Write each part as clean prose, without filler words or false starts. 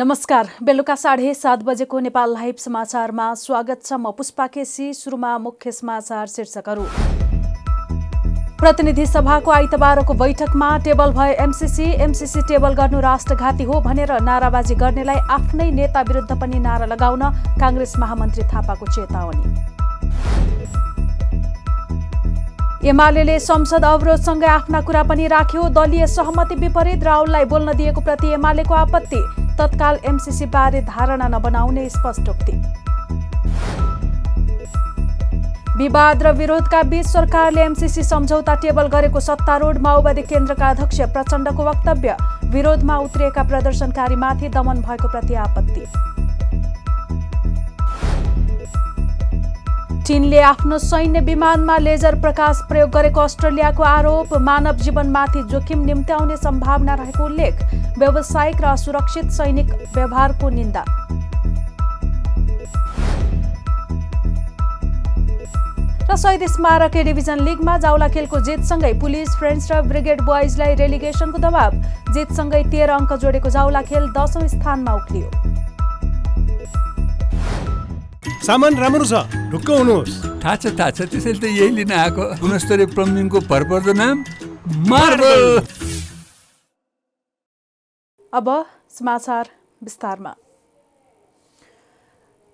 नमस्कार। बेलुका 7:30 बजेको नेपाल लाइभ समाचारमा स्वागत छ। म पुष्पा केसी। सुरुमा मुख्य समाचार शीर्षकहरू। प्रतिनिधि सभाको आइतबारको बैठकमा टेबल भए एमसीसी टेबल गर्नु राष्ट्रघाती हो भनेर नाराबाजी गर्नेलाई आफ्नै नेता विरुद्ध पनि नारा लगाउन कांग्रेस महामन्त्री थापाको चेतावनी। एमाले संसद अवरोधसँगै आफ्ना कुरा पनि राख्यो। दलीय सहमति विपरीत राहुललाई बोल्न दिएको प्रति एमालेको आपत्ति। तत्काल एमसीसी बारे धारणा नबनाउने स्पष्टोक्ति। विवाद र विरोधका बीच सरकारले एमसीसी सम्झौता टेबल गरेको सत्तारूढ माओवादी केन्द्रका अध्यक्ष प्रचण्डको वक्तव्य। विरोधमा उत्रिएका प्रदर्शनकारीमाथि दमन भएको प्रति आपत्ति। चीनले आफ्नो सैन्य विमानमा लेजर प्रकाश प्रयोग गरेको अस्ट्रेलियाको आरोप। मानव जीवनमाथि जोखिम निम्त्याउने सम्भावना रहेको उल्लेख। व्यावसायिक र असुरक्षित सैनिक व्यवहारको निन्दा। र शहीद स्मारक ए डिभिजन लिगमा जाउला खेलको जितसँगै पुलिस फ्रेन्ड्स र ब्रिगेड बोइजलाई रेलिगेसनको दबाव। जितसँगै 13 अङ्क जोडेको जाउला खेल 10औं स्थानमा उक्लियो। सामान राम्रो छ, ढुक्क हुनुहोस्। थाहा छ त्यसैले त यही लिन आएको। गुणस्तरीय प्लम्बिङको भरपर्दो नाम मार्बल। अब समाचार विस्तारमा।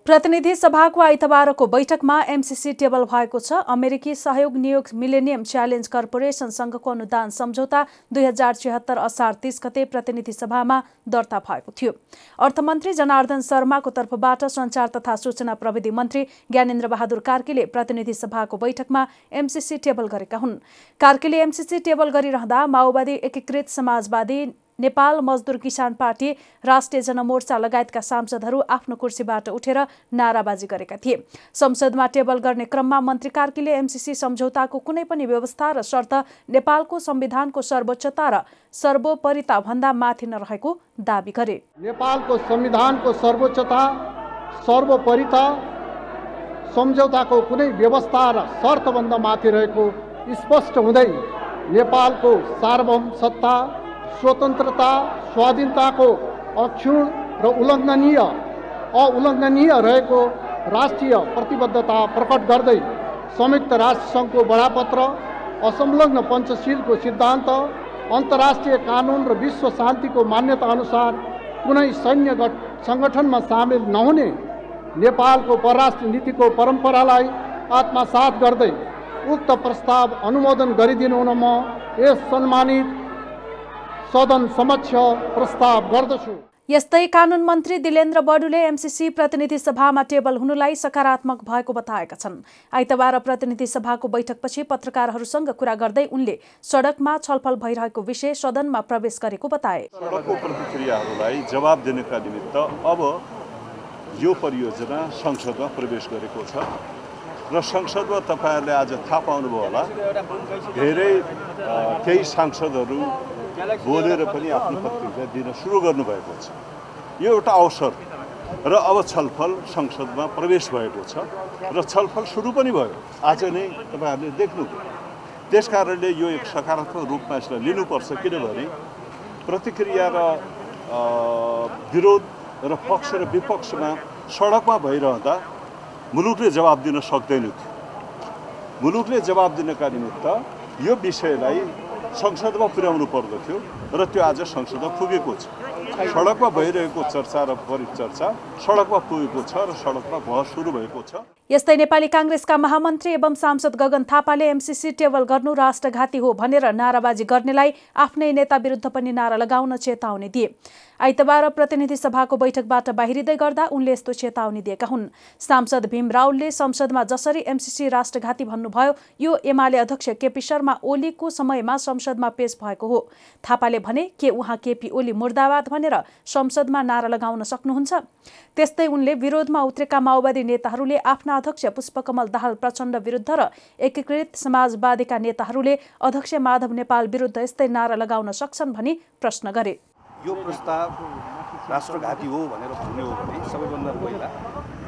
प्रतिनिधि सभाको आइतबारको बैठकमा एमसीसी टेबल भएको छ। अमेरिकी सहयोग नियोग मिलेनियम च्यालेन्ज कर्पोरेसन संघको अनुदान सम्झौता 2076 असार 30 गते प्रतिनिधि सभामा दर्ता भएको थियो। अर्थमन्त्री जनार्दन शर्माको तर्फबाट सञ्चार तथा सूचना प्रविधि मन्त्री ज्ञानेन्द्र बहादुर कार्कीले प्रतिनिधि सभाको बैठकमा एमसीसी टेबल गरेका हुन्। कार्कीले एमसीसी टेबल गरिरहँदा माओवादी एकीकृत समाजवादी नेपाल मजदुर किसान पार्टी राष्ट्रिय जनमोर्चा लगायतका सांसदहरू आफ्नो कुर्सीबाट उठेर नाराबाजी गरेका थिए। संसदमा टेबल गर्ने क्रममा मन्त्री कार्कीले एमसीसी सम्झौताको कुनै पनि व्यवस्था र शर्त नेपालको संविधानको सर्वोच्चता र सर्वोपरिता भन्दा माथि नरहेको दाबी गरे। नेपालको संविधानको सर्वोच्चता सर्वोपरिता सम्झौताको कुनै व्यवस्था र शर्तभन्दा माथि रहेको स्पष्ट हुँदै नेपालको सार्वभौम सत्ता स्वतन्त्रता स्वाधीनताको अक्षुण्ण र उल्लङ्घनीय रहेको राष्ट्रिय प्रतिबद्धता प्रकट गर्दै संयुक्त राष्ट्रसङ्घको बडापत्र असंलग्न पञ्चशीलको सिद्धान्त अन्तर्राष्ट्रिय कानुन र विश्व शान्तिको मान्यता अनुसार कुनै सैन्य सङ्गठनमा सामेल नहुने नेपालको परराष्ट्र नीतिको परम्परालाई आत्मसात गर्दै उक्त प्रस्ताव अनुमोदन गरिदिनु हुन म यस सम्मानित सदन समक्ष प्रस्ताव गर्दछु। यस्तै कानुन मन्त्री दिलेन्द्र बडुले एमसीसी प्रतिनिधि सभामा टेबल हुनुलाई सकारात्मक भएको बताएका छन्। आइतबार प्रतिनिधि सभाको बैठकपछि पत्रकारहरूसँग कुरा गर्दै उनले सडकमा छलफल भइरहेको विषय सदनमा प्रवेश गरेको बताए। सडकको प्रतिक्रियाहरूलाई जवाब दिनका निमित्त अब यो परियोजना संसदमा प्रवेश गरेको छ र संसदमा तपाईहरुले आज थाहा पाउनुभयो होला धेरै केही सांसदहरू बोलेर पनि आफ्नो प्रतिक्रिया दिन सुरु गर्नुभएको छ। यो एउटा अवसर र अब छलफल संसदमा प्रवेश भएको छ र छलफल सुरु पनि भयो। आज नै तपाईहरुले देख्नुभयो। त्यसकारणले यो एक सकारात्मक रूपमा यसलाई लिनुपर्छ, किनभने प्रतिक्रिया र विरोध र पक्ष र विपक्षमा सडकमा भइरहँदा मुलुकले जवाब दिन सक्दैन थियो। मुलुकले जवाब दिनका निमित्त यो विषयलाई संसदमा पुर्याउनु पर्दथ्यो र त्यो आज संसदमा पुगेको छ। सडकमा भइरहेको चर्चा र परिचर्चा सडकमा पुगेको छ र सडकमा बहस सुरु भएको छ। यस्तै नेपाली कांग्रेसका महामन्त्री एवं सांसद गगन थापाले एमसीसी टेबल गर्नु राष्ट्रघाती हो भनेर नाराबाजी गर्नेलाई आफ्नै नेता विरुद्ध पनि नारा लगाउन चेतावनी दिए। आइतबार प्रतिनिधि सभाको बैठकबाट बाहिरिँदै गर्दा उनले यस्तो चेतावनी दिएका हुन्। सांसद भीम रावलले संसदमा जसरी एमसीसी राष्ट्रघाती भन्नुभयो यो एमाले अध्यक्ष केपी शर्मा ओलीको समयमा संसदमा पेश भएको हो। थापाले भने के उहाँ केपी ओली मुर्दाबाद भनेर संसदमा नारा लगाउन सक्नुहुन्छ? त्यस्तै उनले विरोधमा उत्रेका माओवादी नेताहरूले आफ्ना अध्यक्ष पुष्पकमल दाहाल प्रचण्ड विरुद्ध र एकीकृत समाजवादीका नेताहरूले अध्यक्ष माधव नेपाल विरुद्ध यस्तै नारा लगाउन सक्छन् भनी प्रश्न गरे। यो प्रस्ताव राष्ट्रघाती हो भनेर भन्ने हो भने सबैभन्दा पहिला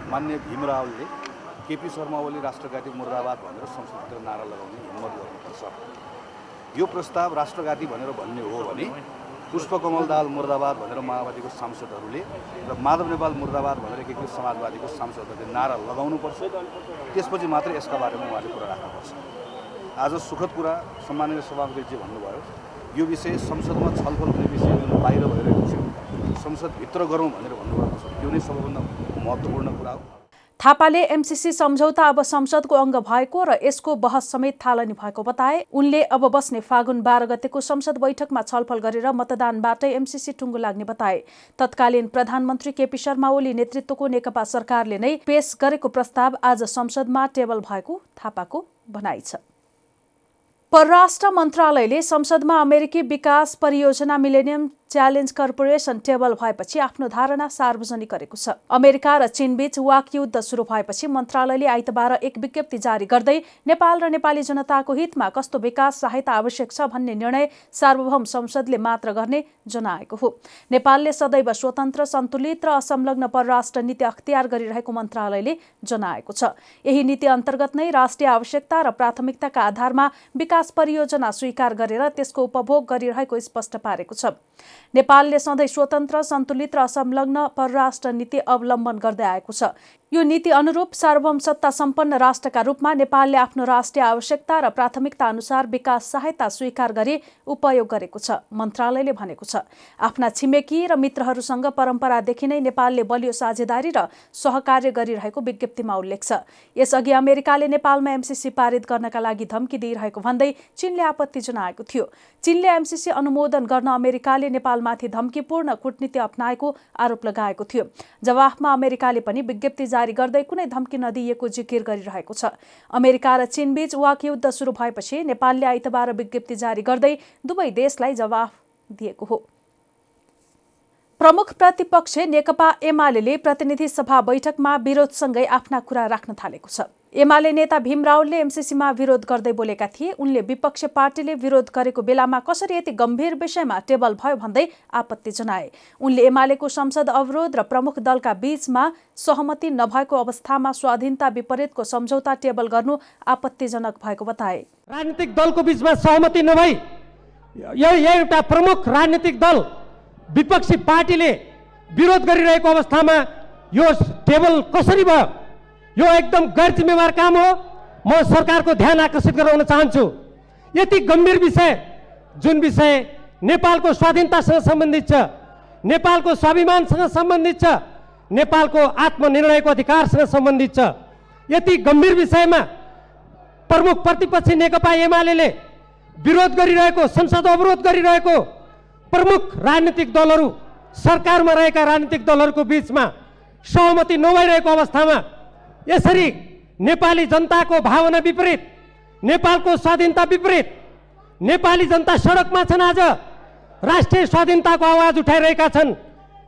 मान्य भीम रावलले केपी शर्मा ओली राष्ट्रघाती मुर्दाबाद भनेर संसदतिर नारा लगाउने हिम्मत गर्नुपर्छ। यो प्रस्ताव राष्ट्रघाती भनेर भन्ने हो भने पुष्पकमल दाहाल मुर्दाबाद भनेर माओवादीको सांसदहरूले र माधव नेपाल मुर्दाबाद भनेर एकीकृत समाजवादीको सांसदहरूले नारा लगाउनुपर्छ। त्यसपछि मात्रै यसका बारेमा उहाँले कुरा राख्नुपर्छ। आज सुखद कुरा सम्माननीय सभापतिले भन्नुभयो, यो विषय संसदमा छलफल हुने विषय बाहिर भइरहेको छ, संसदभित्र गरौँ भनेर भन्नुभएको छ। यो नै सबैभन्दा महत्त्वपूर्ण कुरा हो। थापाले एमसीसी सम्झौता अब संसदको अङ्ग भएको र यसको बहस समेत थालनी भएको बताए। उनले अब बस्ने फागुन 12 गतेको संसद बैठकमा छलफल गरेर मतदानबाटै एमसीसी टुङ्गो लाग्ने बताए। तत्कालीन प्रधानमन्त्री केपी शर्मा ओली नेतृत्वको नेकपा सरकारले नै पेश गरेको प्रस्ताव आज संसदमा टेबल भएको थापाको भनाइ छ। परराष्ट्र मन्त्रालयले संसदमा अमेरिकी विकास परियोजना मिलेनियम च्यालेन्ज कर्पोरेसन टेबल भएपछि आफ्नो धारणा सार्वजनिक गरेको छ। अमेरिका र चीनबीच वाक युद्ध सुरु भएपछि मन्त्रालयले आइतबार एक विज्ञप्ति जारी गर्दै नेपाल र नेपाली जनताको हितमा कस्तो विकास सहायता आवश्यक छ भन्ने निर्णय सार्वभौम संसदले मात्र गर्ने जनाएको हो। नेपालले सदैव स्वतन्त्र, सन्तुलित र असंलग्न परराष्ट्र नीति अख्तियार गरिरहेको मन्त्रालयले जनाएको छ। यही नीति अन्तर्गत नै राष्ट्रिय आवश्यकता र प्राथमिकताका आधारमा विकास परियोजना स्वीकार गरेर त्यसको उपभोग गरिरहेको स्पष्ट पारेको छ। नेपालले सधैँ स्वतन्त्र, सन्तुलित र असंलग्न परराष्ट्र नीति अवलम्बन गर्दै आएको छ। यो नीति अनुरूप सार्वभौम सत्ता सम्पन्न राष्ट्रका रूपमा नेपालले आफ्नो राष्ट्रिय आवश्यकता र प्राथमिकता अनुसार विकास सहायता स्वीकार गरी उपयोग गरेको छ, मन्त्रालयले भनेको छ। आफ्ना छिमेकी र मित्रहरूसँग परम्परादेखि नै नेपालले बलियो साझेदारी र सहकार्य गरिरहेको विज्ञप्तिमा उल्लेख छ। यसअघि अमेरिकाले नेपालमा एमसीसी पारित गर्नका लागि धम्की दिइरहेको भन्दै चीनले आपत्ति जनाएको थियो। चीनले एमसीसी अनुमोदन गर्न अमेरिकाले नेपालमाथि धम्कीपूर्ण कूटनीति अपनाएको आरोप लगाएको थियो। जवाफमा अमेरिकाले पनि विज्ञप्ति जारी गर्दै कुनै धम्की नदिएको जिकिर गरिरहेको छ। अमेरिका र चीनबीच वाक युद्ध सुरु भएपछि नेपालले आइतबार विज्ञप्ति जारी गर्दै दुवै देशलाई जवाफ दिएको हो। प्रमुख प्रतिपक्ष नेकपा एमाले प्रतिनिधि सभा बैठकमा विरोधसँगै आफ्ना कुरा राख्न थालेको छ। एमाले नेता भीम रावलले एमसीसीमा विरोध गर्दै बोलेका थिए। उनले विपक्ष पार्टीले विरोध गरेको बेलामा कसरी यति गम्भीर विषयमा टेबल भयो भन्दै आपत्ति जनाए। उनले एमालेको संसद अवरोध र प्रमुख दलका बीचमा सहमति नभएको अवस्थामा स्वाधीनता विपरीतको सम्झौता टेबल गर्नु आपत्तिजनक भएको बताए। राजनीतिक दलको बीचमा सहमति नभई यो एउटा प्रमुख राजनीतिक दल विपक्षी पार्टीले विरोध गरिरहेको अवस्थामा यो टेबल कसरी भयो? यो एकदम गैर जिम्मेवार काम हो। म सरकारको ध्यान आकर्षित गराउन चाहन्छु। यति गम्भीर विषय, जुन विषय नेपालको स्वाधीनतासँग सम्बन्धित छ, नेपालको स्वाभिमानसँग सम्बन्धित छ, नेपालको आत्मनिर्णयको अधिकारसँग सम्बन्धित छ, यति गम्भीर विषयमा प्रमुख प्रतिपक्षी नेकपा एमाले विरोध गरिरहेको, संसद अवरोध गरिरहेको प्रमुख राजनीतिक दलहरू, सरकारमा रहेका राजनीतिक दलहरूको बीचमा सहमति नभइरहेको अवस्थामा यसरी नेपाली जनताको भावना विपरीत, नेपालको स्वाधीनता विपरीत नेपाली जनता सडकमा छन्। आज राष्ट्रिय स्वाधीनताको आवाज उठाइरहेका छन्।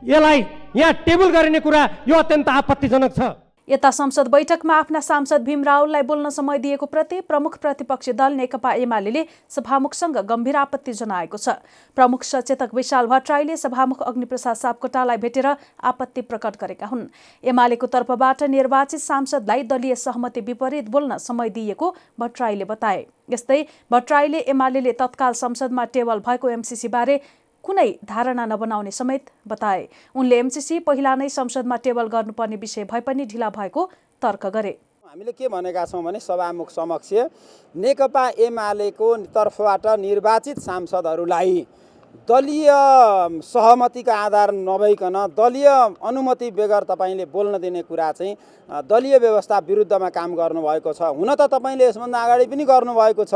यसलाई यहाँ टेबल गरिने कुरा यो अत्यन्त आपत्तिजनक छ। यता संसद बैठकमा आफ्ना सांसद भीम रावललाई बोल्न समय दिएको प्रति प्रमुख प्रतिपक्षी दल नेकपा एमाले सभामुखसँग गम्भीर आपत्ति जनाएको छ। प्रमुख सचेतक विशाल भट्टराईले सभामुख अग्निप्रसाद सापकोटालाई भेटेर आपत्ति प्रकट गरेका हुन्। एमालेको तर्फबाट निर्वाचित सांसदलाई दलीय सहमति विपरीत बोल्न समय दिएको भट्टराईले बताए। यस्तै भट्टराईले एमाले तत्काल संसदमा टेबल भएको एमसीसी बारे कुनै धारणा नबनाउने समेत बताए। उनले एमसीसी पहिला नै संसदमा टेबल गर्नुपर्ने विषय भए पनि ढिला भएको तर्क गरे। हामीले के भनेका छौँ भने सभामुख समक्ष नेकपा एमालेको तर्फबाट निर्वाचित सांसदहरूलाई दलीय सहमतिका आधार नभइकन दलीय अनुमति बेगर तपाईँले बोल्न दिने कुरा चाहिँ दलीय व्यवस्था विरुद्धमा काम गर्नुभएको छ। हुन त तपाईँले यसभन्दा अगाडि पनि गर्नुभएको छ,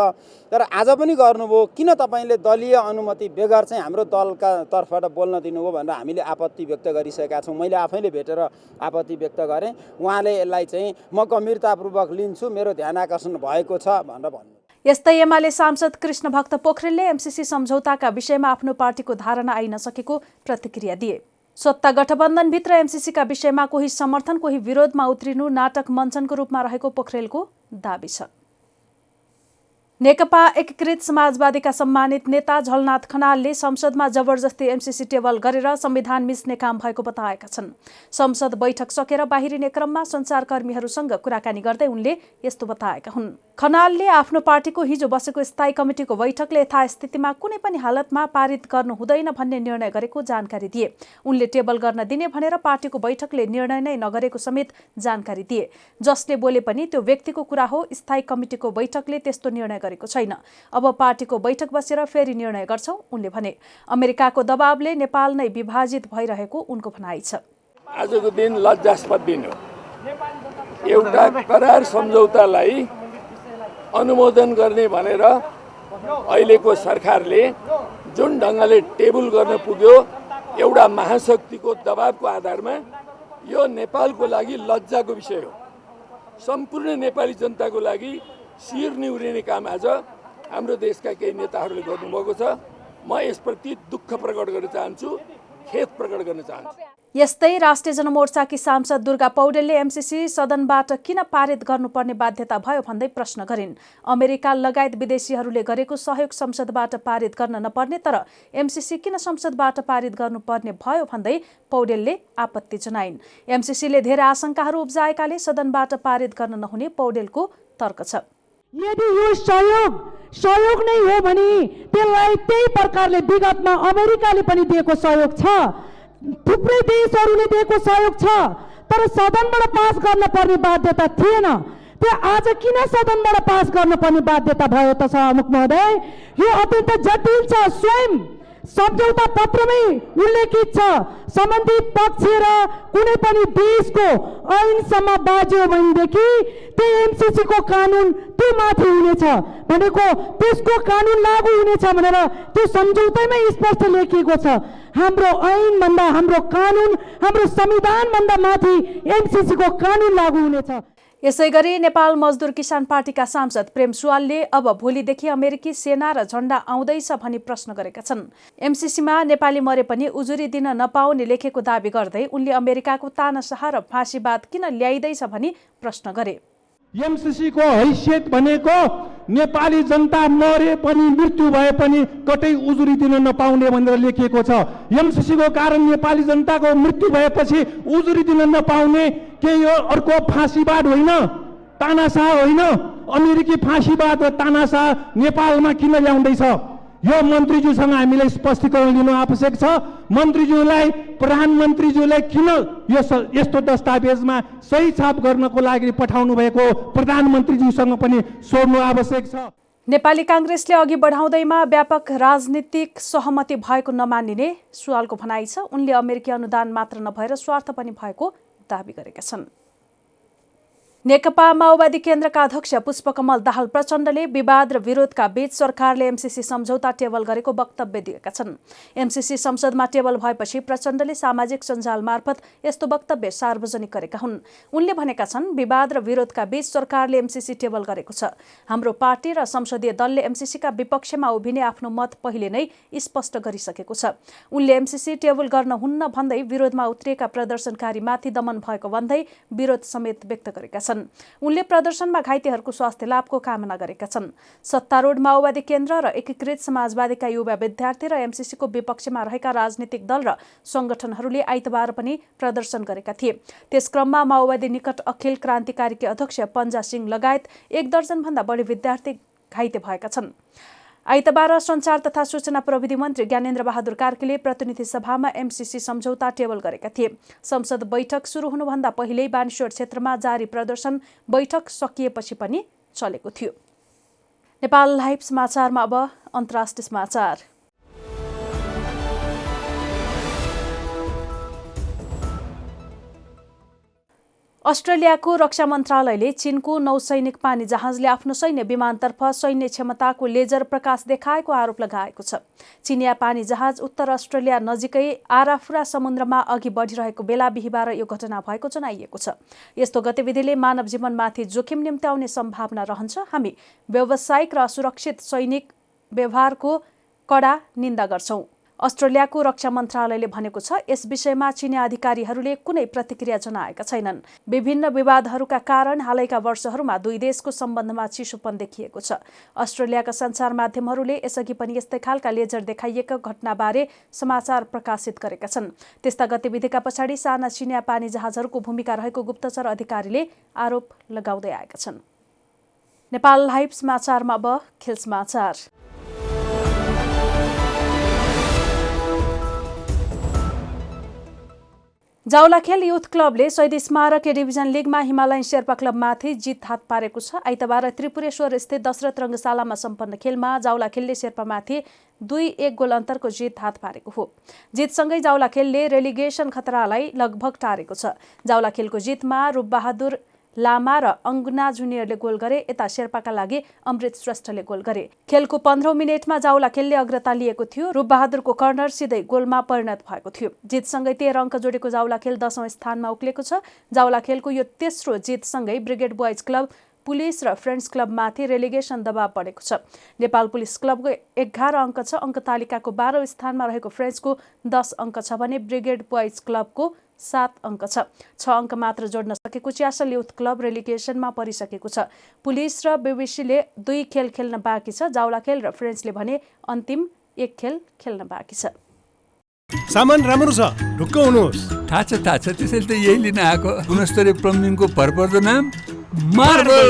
तर आज पनि गर्नुभयो। किन तपाईँले दलीय अनुमति बेगर चाहिँ हाम्रो दलका तर्फबाट बोल्न दिनुभयो भनेर हामीले आपत्ति व्यक्त गरिसकेका छौँ। मैले आफैले भेटेर आपत्ति व्यक्त गरेँ। उहाँले यसलाई चाहिँ म गम्भीरतापूर्वक लिन्छु, मेरो ध्यान आकर्षण भएको छ भनेर भन्नु। यस्तै एमाले सांसद कृष्ण भक्त पोखरेलले एमसीसी सम्झौताका विषयमा आफ्नो पार्टीको धारणा आइ नसकेको प्रतिक्रिया दिए। सत्ता गठबन्धनभित्र एमसीसीका विषयमा कोही समर्थन कोही विरोधमा उत्रिनु नाटक मञ्चनको रूपमा रहेको पोखरेलको दाबी छ। नेकपा एकीकृत समाजवादीका सम्मानित नेता झलनाथ खनालले संसदमा जबरजस्ती एमसीसी टेबल गरेर संविधान मिच्ने काम भएको बताएका छन्। संसद बैठक सकेर बाहिरिने क्रममा सञ्चारकर्मीहरूसँग कुराकानी गर्दै उनले यस्तो बताएका हुन्। खनालले आफ्नो पार्टीको हिजो बसेको स्थायी कमिटिको बैठकले यथास्थितिमा कुनै पनि हालतमा पारित गर्नु हुँदैन भन्ने निर्णय गरेको जानकारी दिए। उनले टेबल गर्न दिने भनेर पार्टीको बैठकले निर्णय नै नगरेको समेत जानकारी दिए। जसले बोले पनि त्यो व्यक्तिको कुरा हो, स्थायी कमिटिको बैठकले त्यस्तो निर्णय गरेको छैन। अब पार्टीको बैठक बसेर फेरि निर्णय गर्छौं, उनले भने। अमेरिकाको दबावले नेपाल नै विभाजित भइरहेको उनको भनाइ छ। आजको दिन लज्जास्पद दिन हो। एउटा करार सम्झौतालाई अनुमोदन गर्ने भनेर अहिलेको सरकारले जुन ढङ्गले टेबल गर्न पुग्यो, एउटा महाशक्तिको दबावको आधारमा, यो नेपालको लागि लज्जाको विषय हो। सम्पूर्ण नेपाली जनताको लागि शिर निहुरिने काम आज हाम्रो देशका केही नेताहरूले गर्नुभएको छ। म यसप्रति दुःख प्रकट गर्न चाहन्छु, खेद प्रकट गर्न चाहन्छु। यस्तै राष्ट्रिय जनमोर्चाकी सांसद दुर्गा पौडेलले एमसीसी सदनबाट किन पारित गर्नुपर्ने बाध्यता भयो भन्दै प्रश्न गरिन्। अमेरिका लगायत विदेशीहरूले गरेको सहयोग संसदबाट पारित गर्न नपर्ने, तर एमसीसी किन संसदबाट पारित गर्नुपर्ने भयो भन्दै पौडेलले आपत्ति जनाइन्। एमसीसीले धेरै आशंकाहरू उब्जाएकाले सदनबाट पारित गर्न नहुने पौडेलको तर्क छ। यदि यो सहयोग नै हो भने त्यसलाई त्यही प्रकारले विगतमा अमेरिकाले पनि दिएको सहयोग छ, थुप्रै देशहरूले दिएको सहयोग छ, तर सदनबाट पास गर्न पर्ने बाध्यता थिएन। त्यो आज किन सदनबाट पास गर्नुपर्ने बाध्यता भयो त सभामुख महोदय? यो अत्यन्त जटिल छ। स्वयं सम्झौता पत्रमै उल्लेखित छ, सम्बन्धित पक्ष र कुनै पनि देशको ऐनसम्म बाज्यो भनेदेखि त्यो एमसीसी को कानुन त्यो माथि हुनेछ भनेको, त्यसको कानुन लागू हुनेछ भनेर त्यो सम्झौतामै स्पष्ट लेखिएको छ। हाम्रो ऐन भन्दा, हाम्रो कानुन, हाम्रो संविधान भन्दा माथि एमसीसी को कानुन लागू हुनेछ। यसैगरी नेपाल मजदुर किसान पार्टीका सांसद प्रेम सुवालले अब भोलिदेखि अमेरिकी सेना र झण्डा आउँदैछ भनी प्रश्न गरेका छन्। एमसीसीमा नेपाली मरे पनि उजुरी दिन नपाउने लेखेको दावी गर्दै उनले अमेरिकाको तानाशाह र फाँसीवाद किन ल्याइदैछ भनी प्रश्न गरे। एमसीसी को हैसियत भनेको नेपाली जनता मरे पनि, मृत्यु भए पनि कतै उजुरी दिन नपाउने भनेर लेखिएको छ। एमसीसी को कारण नेपाली जनताको मृत्यु भएपछि उजुरी दिन नपाउने के यो अर्को फाँसीवाद होइन, तानाशाह होइन? अमेरिकी फाँसीवाद र तानाशाह नेपालमा किन ल्याउँदैछ? यो मन्त्रीज्यूसँग हामीले स्पष्टीकरण लिनु आवश्यक छ। मन्त्रीज्यूलाई, प्रधानमन्त्रीज्यूलाई किन यस्तो दस्तावेजमा सही छाप गर्नको लागि पठाउनु भएको प्रधानमन्त्रीज्यूसँग पनि सोध्नु आवश्यक छ। नेपाली कांग्रेसले अघि बढाउँदैमा व्यापक राजनीतिक सहमति भएको नमानिने सुवालको भनाइ छ। उनले अमेरिकी अनुदान मात्र नभएर स्वार्थ पनि भएको दावी गरेका छन्। नेकपा माओवादी केन्द्रका अध्यक्ष पुष्पकमल दाहाल प्रचण्डले विवाद र विरोधका बीच सरकारले एमसीसी सम्झौता टेबल गरेको वक्तव्य दिएका छन्। एमसीसी संसदमा टेबल भएपछि प्रचण्डले सामाजिक सञ्जाल मार्फत यस्तो वक्तव्य सार्वजनिक गरेका हुन्। उनले भनेका छन्, विवाद र विरोधका बीच सरकारले एमसीसी टेबल गरेको छ। हाम्रो पार्टी र संसदीय दलले एमसीसीका विपक्षमा उभिने आफ्नो मत पहिले नै स्पष्ट गरिसकेको छ। उनले एमसीसी टेबल गर्न हुन्न भन्दै विरोधमा उत्रिएका प्रदर्शनकारीमाथि दमन भएको भन्दै विरोध समेत व्यक्त गरेका छन्। उनले प्रदर्शनमा घाइतेहरूको स्वास्थ्य लाभको कामना गरेका छन्। सत्तारूढ माओवादी केन्द्र र एकीकृत समाजवादीका युवा विद्यार्थी र एमसीसीको विपक्षमा रहेका राजनीतिक दल र संगठनहरूले आइतबार पनि प्रदर्शन गरेका थिए। त्यस क्रममा माओवादी निकट अखिल क्रान्तिकारीकी अध्यक्ष पन्जा सिंह लगायत 1 दर्जनभन्दा बढी विद्यार्थी घाइते भएका छन्। आइतबार सञ्चार तथा सूचना प्रविधि मन्त्री ज्ञानेन्द्र बहादुर कार्कीले प्रतिनिधि सभामा एमसीसी सम्झौता टेबल गरेका थिए। संसद बैठक सुरु हुनुभन्दा पहिल्यै बानेश्वर क्षेत्रमा जारी प्रदर्शन बैठक सकिएपछि पनि चलेको थियो। नेपाल लाइभ समाचारमा अब अन्तर्राष्ट्रिय समाचार। अस्ट्रेलियाको रक्षा मन्त्रालयले चीनको नौसैनिक पानी जहाजले आफ्नो सैन्य विमानतर्फ सैन्य क्षमताको लेजर प्रकाश देखाएको आरोप लगाएको छ। चीनिया पानी जहाज उत्तर अस्ट्रेलिया नजिकै आराफुरा समुद्रमा अघि बढिरहेको बेला बिहीबार यो घटना भएको जनाइएको छ। यस्तो गतिविधिले मानव जीवनमाथि जोखिम निम्त्याउने सम्भावना रहन्छ। हामी व्यावसायिक र सुरक्षित सैनिक व्यवहारको कडा निन्दा गर्छौं। अस्ट्रेलियाको रक्षा मन्त्रालयले भनेको छ यस विषयमा चीनी अधिकारीहरूले कुनै प्रतिक्रिया जनाएका छैनन्। विभिन्न विवादहरूका कारण हालैका वर्षहरूमा दुई देशको सम्बन्धमा चिसोपन देखिएको छ। अस्ट्रेलियाका सञ्चार माध्यमहरूले यसअघि पनि यस्तै खालका लेजर देखाइएका घटनाबारे समाचार प्रकाशित गरेका छन्। त्यस्ता गतिविधिका पछाडि साना चिनिया पानी जहाजहरूको भूमिका रहेको गुप्तचर अधिकारीले आरोप लगाउँदै आएका छन्। नेपाल लाइभ समाचारमा अब खेल समाचार। जावलाखेल युथ क्लबले शहीद स्मारक डिभिजन लिगमा हिमालयन शेर्पा क्लबमाथि जित हात पारेको छ। आइतबार त्रिपुरेश्वर स्थित दशरथ रङ्गशालामा सम्पन्न खेलमा जावलाखेलले शेर्पामाथि 2-1 गोल अन्तरको जित हात पारेको हो। जितसँगै जावलाखेलले रेलिगेसन खतरालाई लगभग टारेको छ। जावलाखेलको जितमा रूपबहादुर लामा र अङ्गुना जुनियरले गोल गरे। यता शेर्पाका लागि अमृत श्रेष्ठले गोल गरे। खेलको 15औं मिनेटमा जावलाखेलले अग्रता लिएको थियो। रूपबहादुरको कर्नर सिधै गोलमा परिणत भएको थियो। जितसँगै 13 अङ्क जोडेको जावलाखेल 10औं स्थानमा उक्लेको छ। जावलाखेलको यो तेस्रो जितसँगै ब्रिगेड बोइज क्लब, पुलिस र फ्रेन्ड्स क्लबमाथि रेलिगेसन दबाव बढेको छ। नेपाल पुलिस क्लबको 11 अङ्क छ। अङ्क तालिकाको 12औं स्थानमा रहेको फ्रेन्ड्सको 10 अङ्क छ भने ब्रिगेड बोइज क्लबको 7 अङ्क छ। 6 अङ्क मात्र जोड्न सकेको च्यासल युथ क्लब रेलिगेसनमा परिसकेको छ। पुलिस र बीबीसीले 2 खेल खेल्न बाँकी छ। जावलाखेल र फ्रेन्ड्सले भने अन्तिम 1 खेल खेल्न बाँकी छ। सामान राम्रो छ, ढुक्क हुनुहोस्। थाहा छ त्यसैले त यही लिन आएको। गुणस्तरीय प्लम्बिङको भरपर्दो नाम मार्बल।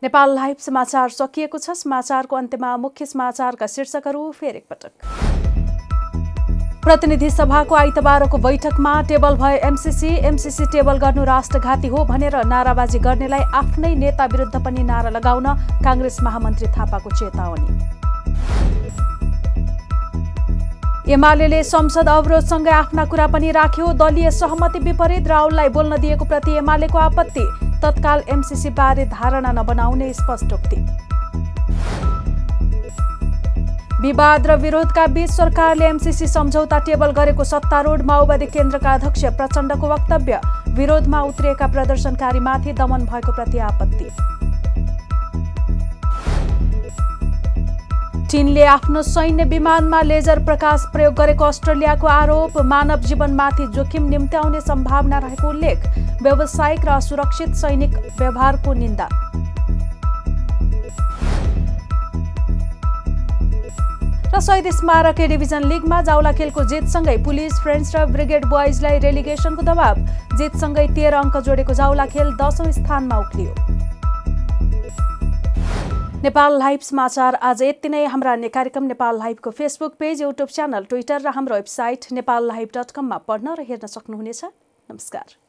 नेपाल लाइभ समाचार सकिएको छ। समाचारको अन्त्यमा मुख्य समाचारका शीर्षकहरू फेरि एकपटक। प्रतिनिधि सभाको आइतबारको बैठकमा टेबल भए एमसीसी टेबल गर्नु राष्ट्रघाती हो भनेर नाराबाजी गर्नेलाई आफ्नै नेता विरुद्ध पनि नारा लगाउन काङ्ग्रेस महामन्त्री थापाको चेतावनी। एमाले संसद अवरोधसँगै आफ्ना कुरा पनि राख्यो। दलीय सहमति विपरीत राहुललाई बोल्न दिएको प्रति एमालेको आपत्ति। तत्काल एमसीसी बारे धारणा नबनाउने स्पष्टोक्ति। विवाद र विरोधका बीच सरकारले एमसीसी सम्झौता टेबल गरेको सत्तारूढ माओवादी केन्द्रका अध्यक्ष प्रचण्डको वक्तव्य। विरोधमा उत्रिएका प्रदर्शनकारीमाथि दमन भएको प्रति आपत्ति। चीनले आफ्नो सैन्य विमानमा लेजर प्रकाश प्रयोग गरेको अस्ट्रेलियाको आरोप। मानव जीवनमाथि जोखिम निम्त्याउने सम्भावना रहेको उल्लेख। व्यावसायिक र असुरक्षित सैनिक व्यवहारको निन्दा। र शहीद स्मारक डिभिजन लिगमा जावलाखेलको जितसँगै पुलिस, फ्रेन्ड्स र ब्रिगेड बोइजलाई रेलिगेसनको दबाव। जितसँगै 13 अङ्क जोडेको जावलाखेल 10औं स्थानमा उक्लियो। नेपाल लाइभ समाचार आज यति नै। हाम्रा अन्य कार्यक्रम नेपाल लाइभको Facebook page, YouTube channel, Twitter र हाम्रो वेबसाइट नेपाललाइभ.com मा पढ्न र हेर्न सक्नुहुनेछ। नमस्कार।